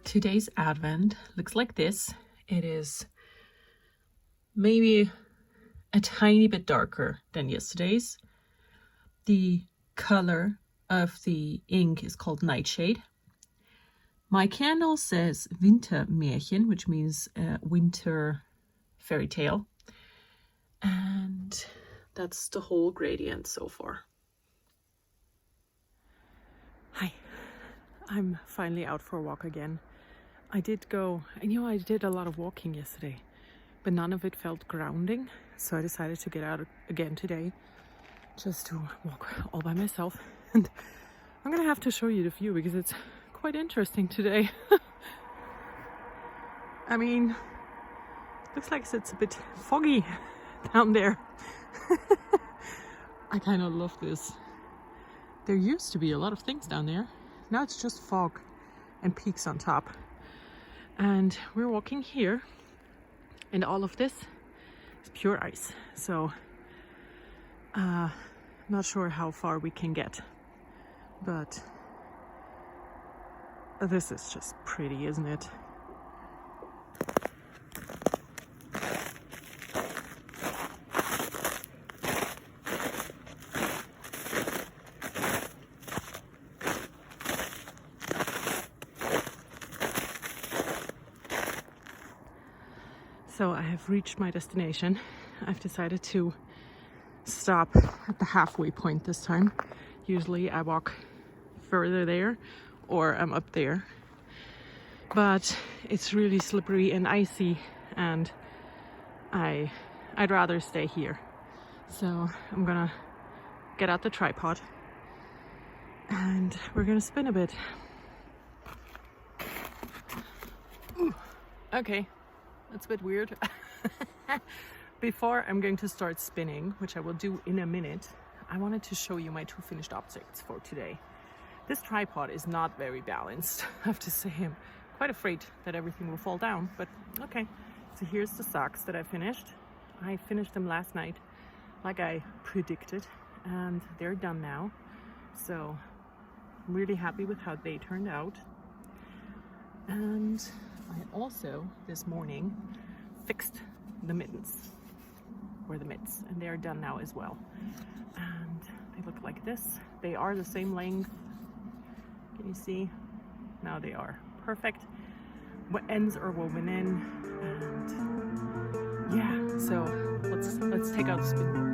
Today's advent looks like this. It is maybe a tiny bit darker than yesterday's. The color of the ink is called Nightshade. My candle says Wintermärchen, which means winter fairy tale. And that's the whole gradient so far. Hi, I'm finally out for a walk again. I did a lot of walking yesterday, but none of it felt grounding. So I decided to get out again today just to walk all by myself. And I'm gonna have to show you the view because it's quite interesting today. I mean, looks like it's a bit foggy down there. I kind of love this. There used to be a lot of things down there. Now it's just fog and peaks on top. And we're walking here, and all of this is pure ice. So, not sure how far we can get, but this is just pretty, isn't it? So I have reached my destination. I've decided to stop at the halfway point this time. Usually I walk further there or I'm up there. But it's really slippery and icy and I'd rather stay here. So I'm gonna get out the tripod and we're gonna spin a bit. Ooh, okay. That's a bit weird. Before I'm going to start spinning, which I will do in a minute, I wanted to show you my two finished objects for today. This tripod is not very balanced, I have to say. I'm quite afraid that everything will fall down, but okay. So here's the socks that I finished. I finished them last night, like I predicted, and they're done now. So I'm really happy with how they turned out. And I also, this morning, fixed the mittens, or the mitts, and they are done now as well. And they look like this. They are the same length. Can you see? Now they are perfect. What ends are woven in, and yeah. So let's take out the spin.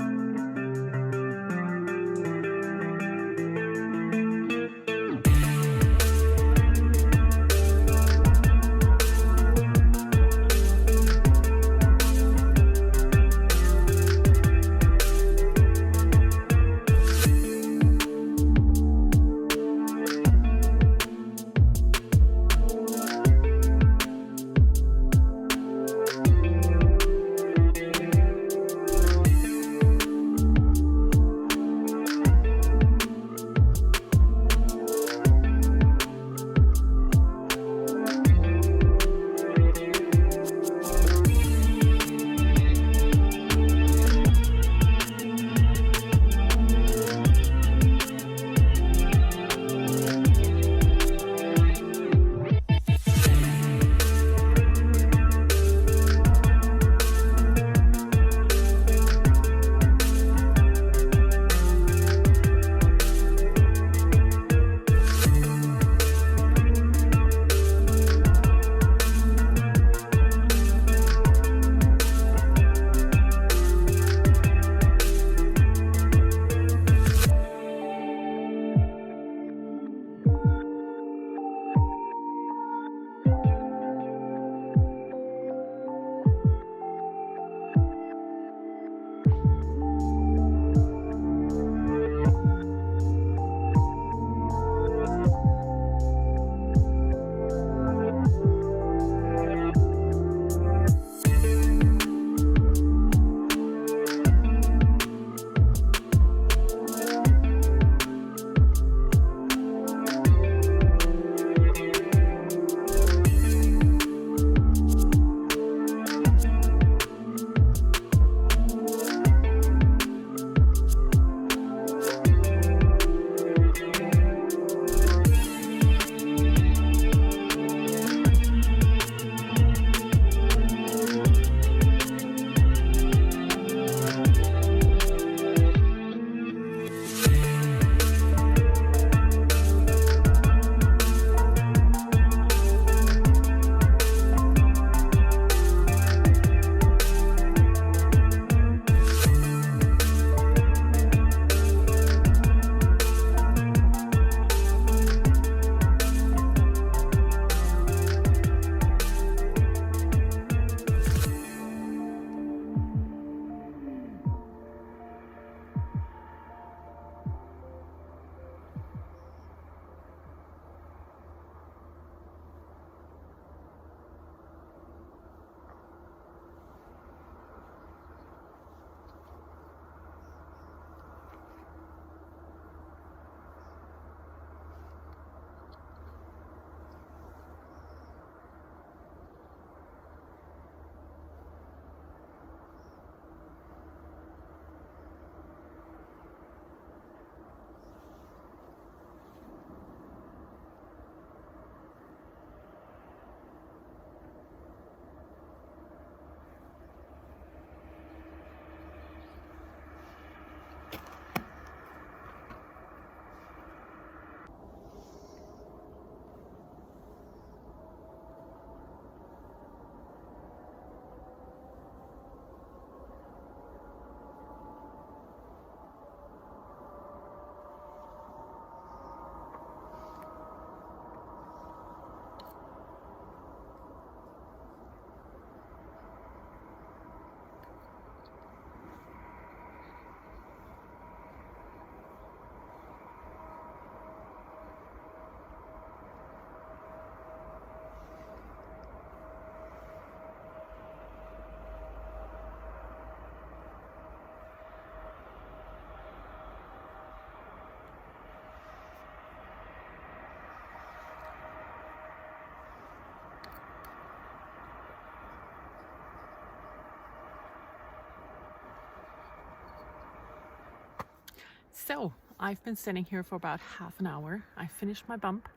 So I've been standing here for about half an hour. I finished my bump.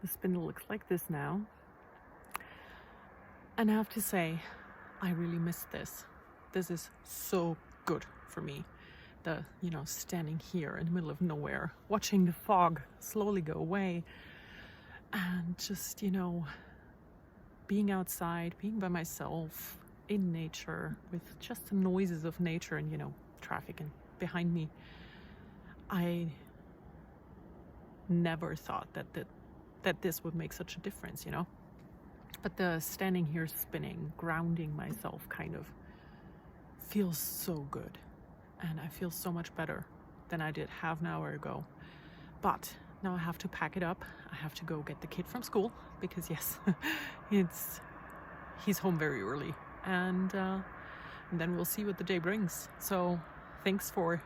The spindle looks like this now. And I have to say, I really miss this. This is so good for me. The, standing here in the middle of nowhere, watching the fog slowly go away, and just, being outside, being by myself in nature with just the noises of nature and, traffic and behind me. I never thought that this would make such a difference, But the standing here spinning, grounding myself kind of feels so good. And I feel so much better than I did half an hour ago. But now I have to pack it up. I have to go get the kid from school because yes, he's home very early. And then we'll see what the day brings. So thanks for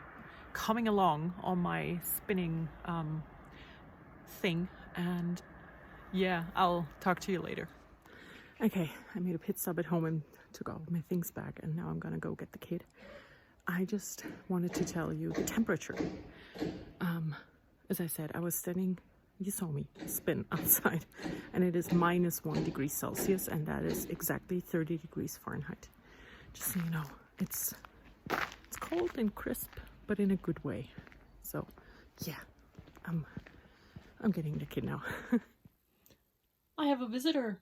coming along on my spinning thing. And yeah, I'll talk to you later. Okay, I made a pit stop at home and took all of my things back, and now I'm gonna go get the kid. I just wanted to tell you the temperature. As I said, I was standing, you saw me spin outside, and it is -1 degree Celsius, and that is exactly 30 degrees Fahrenheit. Just so you know, it's cold and crisp, but in a good way. So yeah, I'm getting the kid now. I have a visitor.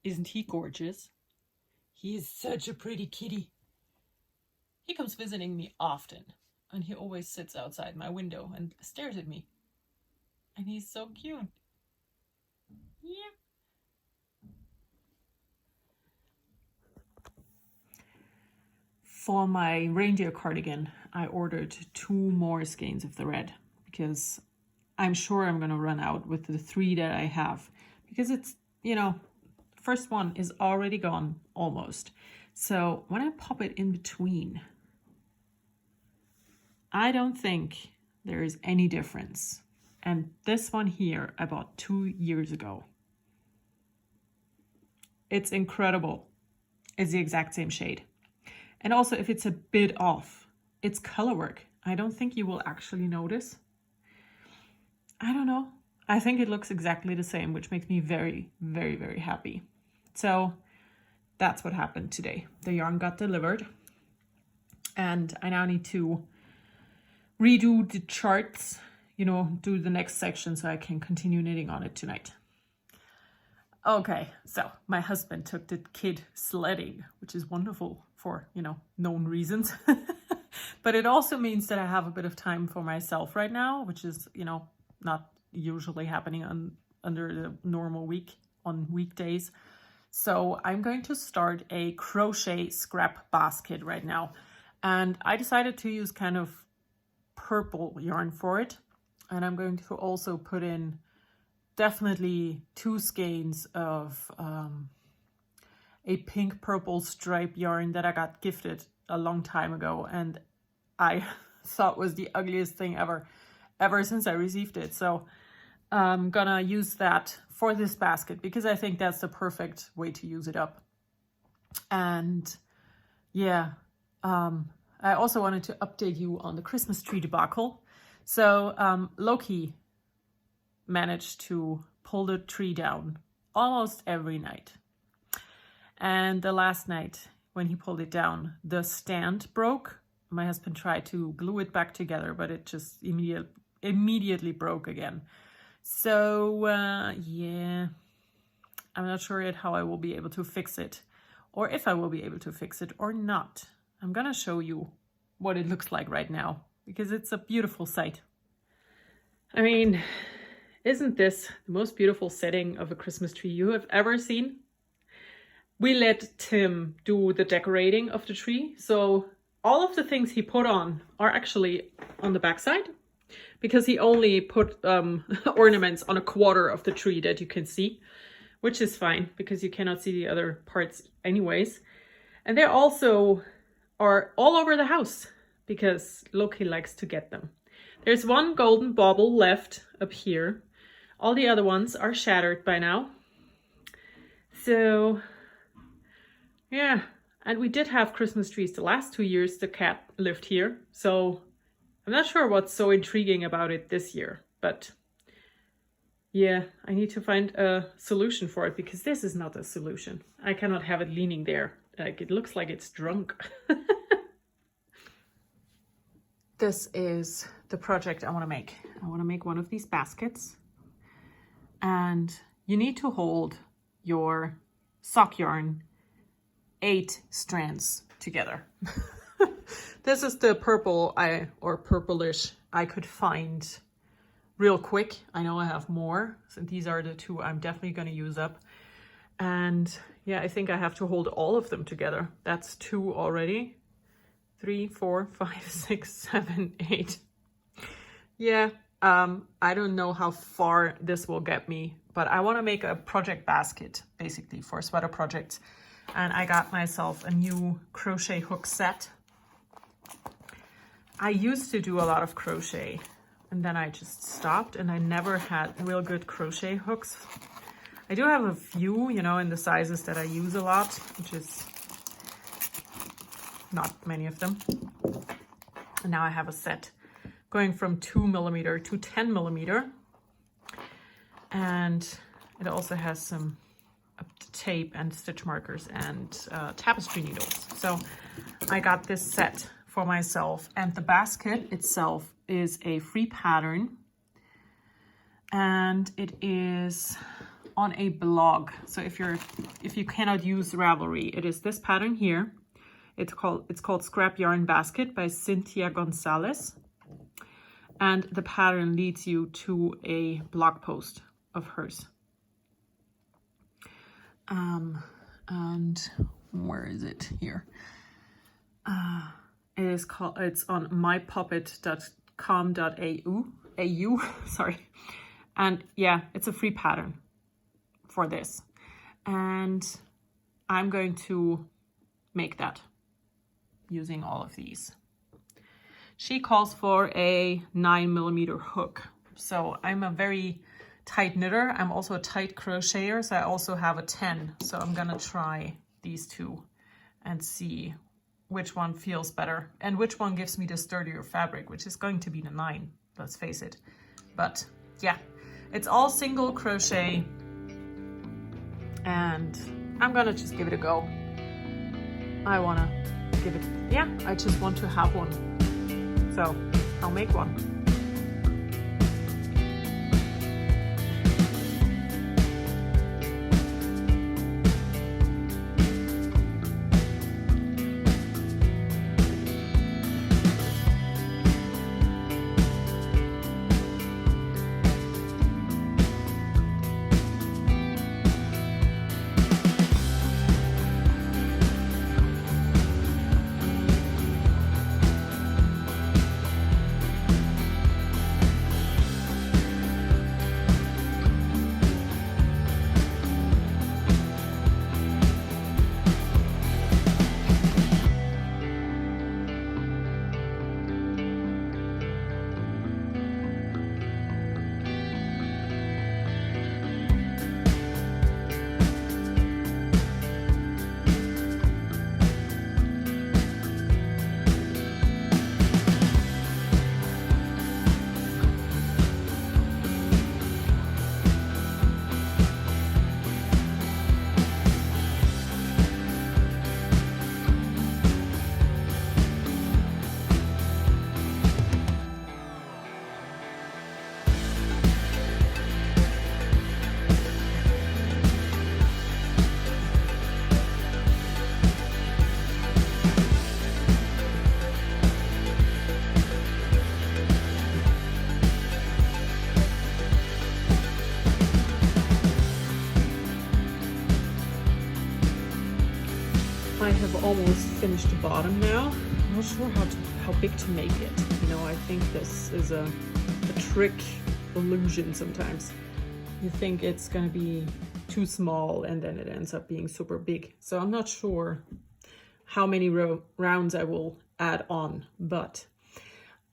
Isn't he gorgeous? He is such a pretty kitty. He comes visiting me often, and he always sits outside my window and stares at me. And he's so cute. Yeah. For my reindeer cardigan, I ordered 2 more skeins of thread because I'm sure I'm going to run out with the 3 that I have, because it's, first one is already gone almost. So when I pop it in between, I don't think there is any difference. And this one here I bought 2 years ago. It's incredible. It's the exact same shade. And also, if it's a bit off, it's color work. I don't think you will actually notice. I don't know. I think it looks exactly the same, which makes me very, very, very happy. So that's what happened today. The yarn got delivered, and I now need to redo the charts, do the next section so I can continue knitting on it tonight. Okay, so my husband took the kid sledding, which is wonderful for, known reasons. But it also means that I have a bit of time for myself right now, which is, not usually happening under the normal week on weekdays. So I'm going to start a crochet scrap basket right now. And I decided to use kind of purple yarn for it. And I'm going to also put in definitely 2 skeins of a pink purple stripe yarn that I got gifted a long time ago. And I thought was the ugliest thing ever since I received it. So I'm gonna use that for this basket because I think that's the perfect way to use it up. And yeah, I also wanted to update you on the Christmas tree debacle. So Loki managed to pull the tree down almost every night. And the last night when he pulled it down, the stand broke. My husband tried to glue it back together, but it just immediately broke again. So yeah, I'm not sure yet how I will be able to fix it, or if I will be able to fix it or not. I'm gonna show you what it looks like right now because it's a beautiful sight. I mean, isn't this the most beautiful setting of a Christmas tree you have ever seen? We let Tim do the decorating of the tree, so all of the things he put on are actually on the backside, because he only put ornaments on a quarter of the tree that you can see, which is fine because you cannot see the other parts anyways. And they also are all over the house because Loki likes to get them. There's one golden bauble left up here. All the other ones are shattered by now. So yeah, and we did have Christmas trees the last 2 years the cat lived here. So I'm I'm not sure what's so intriguing about it this year, but yeah, I need to find a solution for it because this is not a solution. I cannot have it leaning there. Like, it looks like it's drunk. This is the project I want to make. I want to make one of these baskets, and you need to hold your sock yarn 8 strands together. This is the purple or purplish I could find real quick. I know I have more, so these are the 2 I'm definitely going to use up. And yeah, I think I have to hold all of them together. That's 2 already. 3, 4, 5, 6, 7, 8. Yeah, I don't know how far this will get me, but I want to make a project basket basically for sweater projects. And I got myself a new crochet hook set. I used to do a lot of crochet, and then I just stopped, and I never had real good crochet hooks. I do have a few, you know, in the sizes that I use a lot, which is not many of them. And now I have a set going from 2mm to 10mm. And it also has some tape and stitch markers and tapestry needles. So I got this set for myself, and the basket itself is a free pattern, and it is on a blog. So if you cannot use Ravelry, it is this pattern here. It's called Scrap Yarn Basket by Cynthia Gonzalez, and the pattern leads you to a blog post of hers. And where is it here? It's on mypuppet.com.au, sorry. And yeah, it's a free pattern for this. And I'm going to make that using all of these. She calls for a 9mm hook. So I'm a very tight knitter. I'm also a tight crocheter, so I also have a 10. So I'm gonna try these 2 and see which one feels better and which one gives me the sturdier fabric, which is going to be the 9, let's face it. But yeah, it's all single crochet, and I'm gonna just give it a go. I wanna give it, yeah, I just want to have one. So I'll make one. I have almost finished the bottom now. I'm not sure how big to make it. You know, I think this is a trick illusion sometimes. You think it's gonna be too small and then it ends up being super big. So I'm not sure how many rounds I will add on, but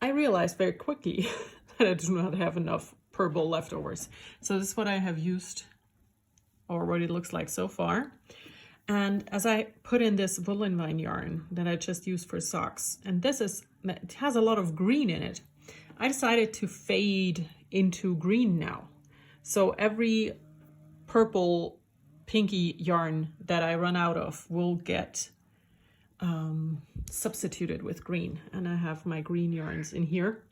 I realized very quickly that I do not have enough purple leftovers. So this is what I have used, or what it looks like so far. And as I put in this woolen vine yarn that I just used for socks, and it has a lot of green in it. I decided to fade into green now. So every purple pinky yarn that I run out of will get substituted with green. And I have my green yarns in here.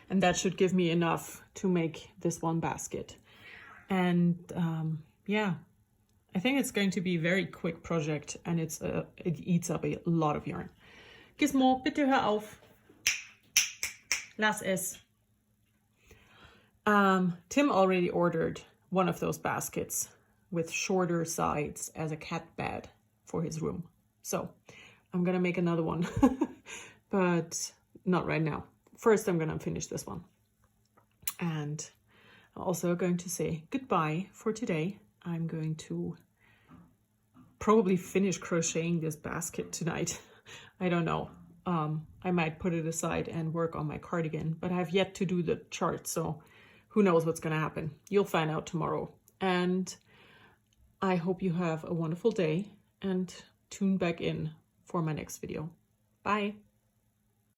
And that should give me enough to make this one basket. And yeah, I think it's going to be a very quick project, and it eats up a lot of yarn. Gizmo, bitte hör auf. Lass es. Tim already ordered one of those baskets with shorter sides as a cat bed for his room. So I'm gonna make another one, but not right now. First, I'm gonna finish this one. And I'm also going to say goodbye for today. I'm going to probably finish crocheting this basket tonight. I don't know. I might put it aside and work on my cardigan, but I've yet to do the chart, so who knows what's gonna happen. You'll find out tomorrow. And I hope you have a wonderful day, and tune back in for my next video. Bye.